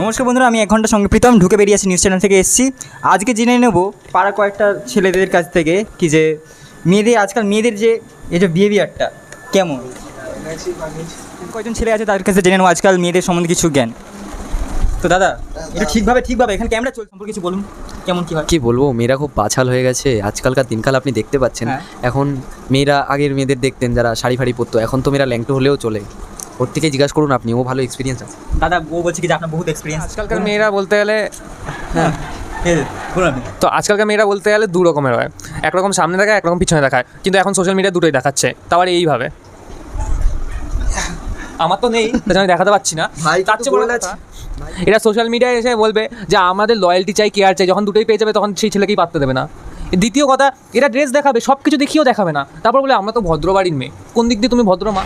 নমস্কার বন্ধুরা, আমি 1 ঘন্টা সঙ্গে প্রীতম ঢুকে বেরিয়েছি, নিউজ চ্যানেল থেকে এসেছি। আজকে জেনে নেব পাড়া কয়েকটা ছেলেদের কাছ থেকে কি যে আজকাল মেয়েদের যে এই যে বিহেভিয়ারটা কেমন। কয়েকজন ছেলে আছে তাদের কাছে জেনে নেবো আজকাল মেয়েদের সম্বন্ধে কিছু জ্ঞান। তো দাদা, এটা ঠিকভাবে এখানে ক্যামেরা চলছে সম্পর্কে কিছু বলুন, কেমন কী হয়। কি বলবো, মেয়েরা খুব বাছাল হয়ে গেছে আজকালকার দিনকাল। আপনি দেখতে পাচ্ছেন এখন মেয়েরা আগের মেয়েদের দেখতেন যারা শাড়ি ফাড়ি পরতো, এখন তো মেয়েরা ল্যাংটো হলেও চলে। ওর থেকে জিজ্ঞাসা করুন, আপনি ও ভালো এক্সপিরিয়েন্স আছে। দাদা ও বলছে কি যে আপনার বহুত এক্সপিরিয়েন্স। আজকালকার মেয়েরা বলতে গেলে বলুন আপনি। তো আজকালকার মেয়েরা বলতে গেলে দু রকমের হয়, একরকম সামনে দেখায়, একরকম পিছনে দেখায়, কিন্তু এখন সোশ্যাল মিডিয়া দুটোই দেখাচ্ছে। তাও আর এইভাবে আমার তো নেই, আমি দেখাতে পারছি না। তার চেয়ে বড় কথা, এরা সোশ্যাল মিডিয়ায় এসে বলবে যে আমাদের লয়্যালটি চাই, কেয়ার চাই, যখন দুটোই পেয়ে যাবে তখন সেই ছেলেকেই পাত্তা দেবে না। দ্বিতীয় কথা, এরা ড্রেস দেখাবে, সব কিছু দেখিয়েও দেখাবে না, তারপর বলে আমরা তো ভদ্র বাড়ির মেয়ে। কোন দিক দিয়ে তুমি ভদ্র মা?